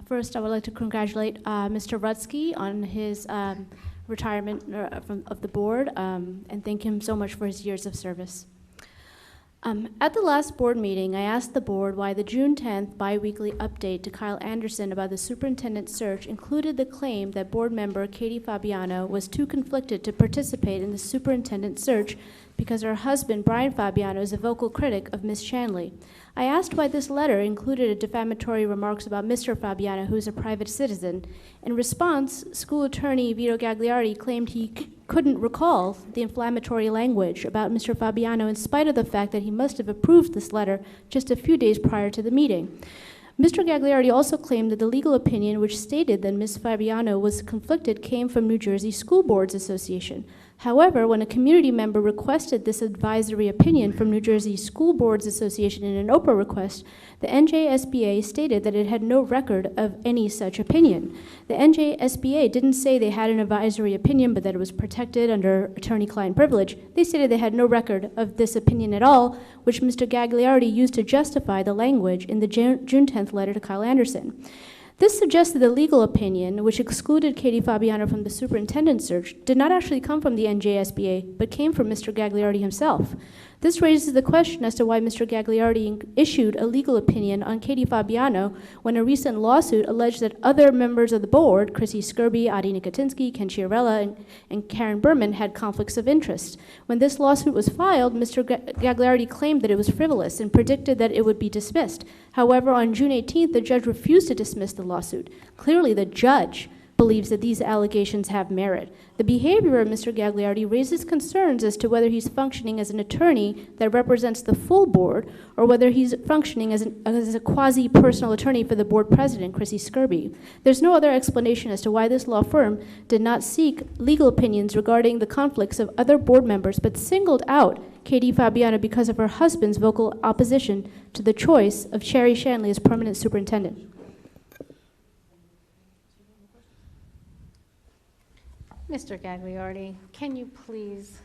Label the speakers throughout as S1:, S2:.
S1: First, I would like to congratulate Mr. Rutsky on his retirement of the board, and thank him so much for his years of service. At the last board meeting, I asked the board why the June 10th biweekly update to Kyle Anderson about the superintendent search included the claim that board member Katie Fabiano was too conflicted to participate in the superintendent search because her husband, Brian Fabiano, is a vocal critic of Ms. Shanley. I asked why this letter included defamatory remarks about Mr. Fabiano, who is a private citizen. In response, school attorney Vito Gagliardi claimed he couldn't recall the inflammatory language about Mr. Fabiano in spite of the fact that he must have approved this letter just a few days prior to the meeting. Mr. Gagliardi also claimed that the legal opinion which stated that Ms. Fabiano was conflicted came from New Jersey School Boards Association. However, when a community member requested this advisory opinion from New Jersey School Boards Association in an Oprah request, the NJSBA stated that it had no record of any such opinion. The NJSBA didn't say they had an advisory opinion, but that it was protected under attorney-client privilege. They stated they had no record of this opinion at all, which Mr. Gagliardi used to justify the language in the June 10th letter to Kyle Anderson. This suggests that the legal opinion, which excluded Katie Fabiano from the superintendent search, did not actually come from the NJSBA, but came from Mr. Gagliardi himself. This raises the question as to why Mr. Gagliardi issued a legal opinion on Katie Fabiano when a recent lawsuit alleged that other members of the board, Chrissy Skirby, Adi Nikitinsky, Ken Chiarella, and Karen Berman, had conflicts of interest. When this lawsuit was filed, Mr. Gagliardi claimed that it was frivolous and predicted that it would be dismissed. However, on June 18th, the judge refused to dismiss the lawsuit. Clearly, the judge believes that these allegations have merit. The behavior of Mr. Gagliardi raises concerns as to whether he's functioning as an attorney that represents the full board or whether he's functioning as a quasi-personal attorney for the board president, Chrissy Skirby. There's no other explanation as to why this law firm did not seek legal opinions regarding the conflicts of other board members, but singled out Katie Fabiano because of her husband's vocal opposition to the choice of Sherry Shanley as permanent superintendent.
S2: Mr. Gagliardi, can you please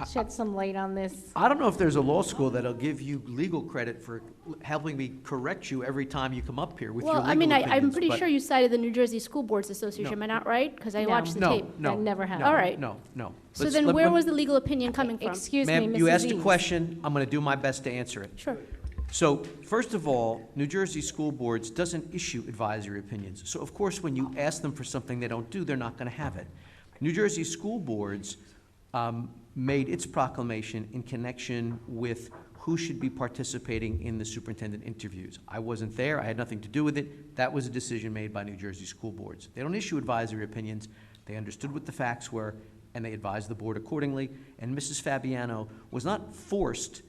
S2: shed some light on this?
S3: I don't know if there's a law school that'll give you legal credit for helping me correct you every time you come up here with your legal opinions.
S1: I'm pretty sure you cited the New Jersey School Boards Association.
S3: No.
S1: Am I not right? Because I
S2: No.
S1: watched the
S3: No,
S1: tape.
S3: no.
S2: I never have.
S1: All right.
S3: No.
S1: So then where was the legal opinion coming from?
S2: Excuse me,
S3: Ma'am,
S2: Mrs.
S3: you asked a
S2: Eads.
S3: question. I'm going to do my best to answer it.
S1: Sure.
S3: So, first of all, New Jersey School Boards doesn't issue advisory opinions. So, of course, when you ask them for something they don't do, they're not going to have it. New Jersey School Boards made its proclamation in connection with who should be participating in the superintendent interviews. I wasn't there. I had nothing to do with it. That was a decision made by New Jersey School Boards. They don't issue advisory opinions. They understood what the facts were, and they advised the board accordingly. And Mrs. Fabiano was not forced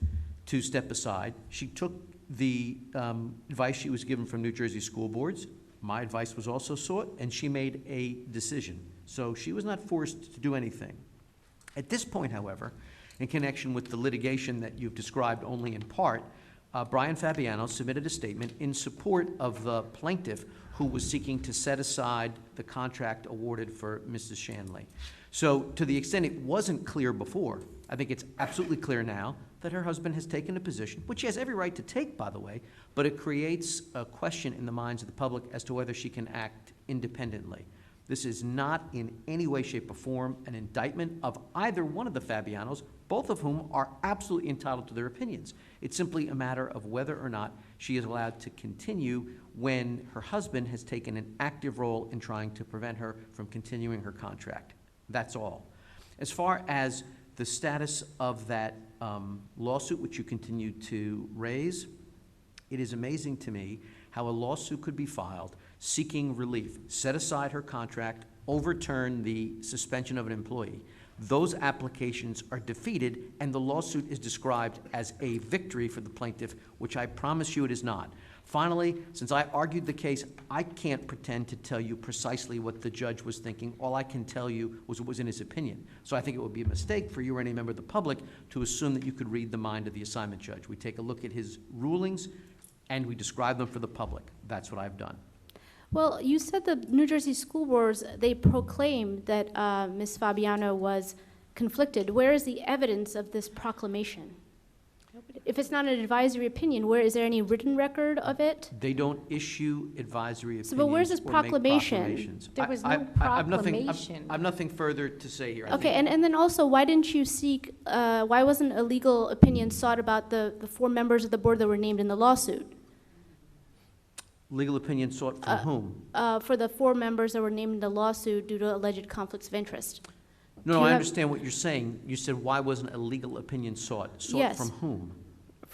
S3: to step aside. She took the advice she was given from New Jersey School Boards. My advice was also sought, and she made a decision. So she was not forced to do anything. At this point, however, in connection with the litigation that you've described only in part, Brian Fabiano submitted a statement in support of the plaintiff who was seeking to set aside the contract awarded for Mrs. Shanley. So to the extent it wasn't clear before, I think it's absolutely clear now that her husband has taken a position, which he has every right to take, by the way, but it creates a question in the minds of the public as to whether she can act independently. This is not in any way, shape, or form an indictment of either one of the Fabianos, both of whom are absolutely entitled to their opinions. It's simply a matter of whether or not she is allowed to continue when her husband has taken an active role in trying to prevent her from continuing her contract. That's all. As far as the status of that lawsuit, which you continue to raise, it is amazing to me how a lawsuit could be filed seeking relief, set aside her contract, overturn the suspension of an employee. Those applications are defeated, and the lawsuit is described as a victory for the plaintiff, which I promise you it is not. Finally, since I argued the case, I can't pretend to tell you precisely what the judge was thinking. All I can tell you was what was in his opinion. So I think it would be a mistake for you or any member of the public to assume that you could read the mind of the assignment judge. We take a look at his rulings, and we describe them for the public. That's what I've done.
S1: Well, you said the New Jersey School Boards, they proclaimed that Ms. Fabiano was conflicted. Where is the evidence of this proclamation? if it's not an advisory opinion, where, is there any written record of it?
S3: They don't issue advisory opinions.
S1: So, but where's this
S3: or make
S1: proclamation?
S3: proclamations.
S2: There was no
S3: I've nothing-
S2: proclamation.
S3: I've nothing further to say here. I
S1: Okay,
S3: think-
S1: and then also, why didn't you seek, why wasn't a legal opinion sought about the 4 members of the board that were named in the lawsuit?
S3: Legal opinion sought from whom?
S1: For the 4 members that were named in the lawsuit due to alleged conflicts of interest?
S3: No,
S1: Do you
S3: I
S1: have-
S3: understand what you're saying. You said, why wasn't a legal opinion sought? Sought
S1: Yes.
S3: from whom?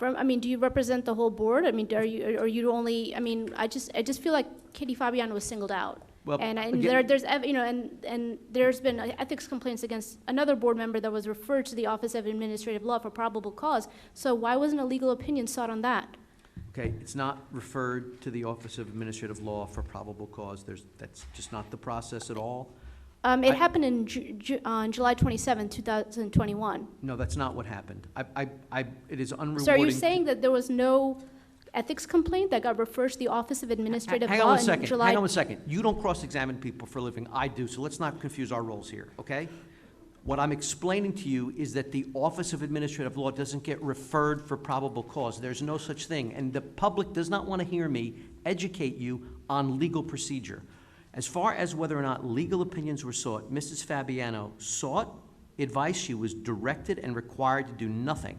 S1: I mean, do you represent the whole board? I mean, are you only, I mean, I just feel like Katie Fabiano was singled out.
S3: Well,
S1: And
S3: again-
S1: and there's been ethics complaints against another board member that was referred to the Office of Administrative Law for probable cause. So why wasn't a legal opinion sought on that?
S3: Okay, it's not referred to the Office of Administrative Law for probable cause. That's just not the process at all.
S1: It happened on July 27, 2021.
S3: No, that's not what happened. It is unrewarding.
S1: So are you saying that there was no ethics complaint that got referred to the Office of Administrative
S3: Hang on
S1: Law
S3: one
S1: in
S3: second.
S1: July?
S3: Hang on one second. You don't cross-examine people for a living. I do, so let's not confuse our roles here, okay? What I'm explaining to you is that the Office of Administrative Law doesn't get referred for probable cause. There's no such thing. And the public does not want to hear me educate you on legal procedure. As far as whether or not legal opinions were sought, Mrs. Fabiano sought advice. She was directed and required to do nothing.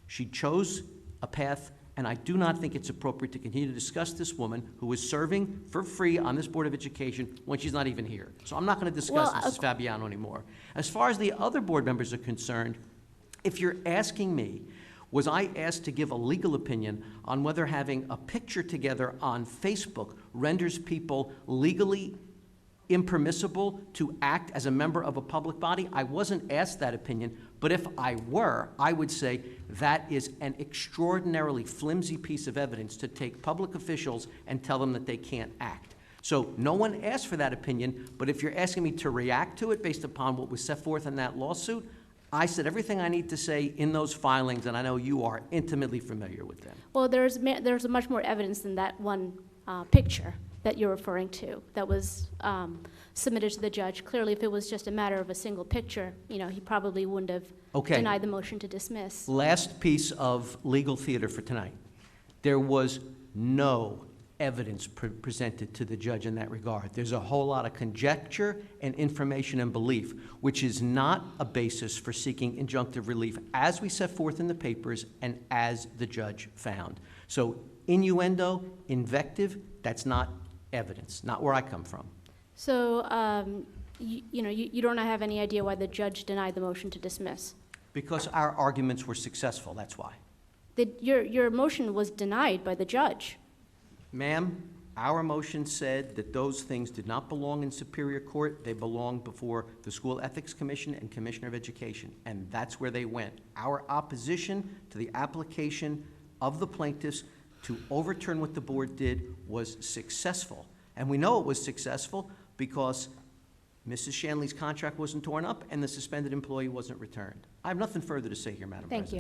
S3: She chose a path, and I do not think it's appropriate to continue to discuss this woman who is serving for free on this Board of Education when she's not even here. So I'm not going to discuss
S1: Well,
S3: Mrs. Fabiano anymore. As far as the other board members are concerned, if you're asking me, was I asked to give a legal opinion on whether having a picture together on Facebook renders people legally impermissible to act as a member of a public body? I wasn't asked that opinion, but if I were, I would say that is an extraordinarily flimsy piece of evidence to take public officials and tell them that they can't act. So no one asked for that opinion, but if you're asking me to react to it based upon what was set forth in that lawsuit, I said everything I need to say in those filings, and I know you are intimately familiar with them.
S1: Well, there's much more evidence than that one picture that you're referring to that was submitted to the judge. Clearly, if it was just a matter of a single picture, he probably wouldn't have
S3: Okay.
S1: denied the motion to dismiss.
S3: Last piece of legal theater for tonight. There was no evidence presented to the judge in that regard. There's a whole lot of conjecture and information and belief, which is not a basis for seeking injunctive relief, as we set forth in the papers and as the judge found. So innuendo, invective, that's not evidence, not where I come from.
S1: So, you don't have any idea why the judge denied the motion to dismiss?
S3: Because our arguments were successful, that's why.
S1: Your motion was denied by the judge.
S3: Ma'am, our motion said that those things did not belong in Superior Court. They belonged before the School Ethics Commission and Commissioner of Education, and that's where they went. Our opposition to the application of the plaintiffs to overturn what the board did was successful. And we know it was successful because Mrs. Shanley's contract wasn't torn up and the suspended employee wasn't returned. I have nothing further to say here, Madam President.
S2: Thank you.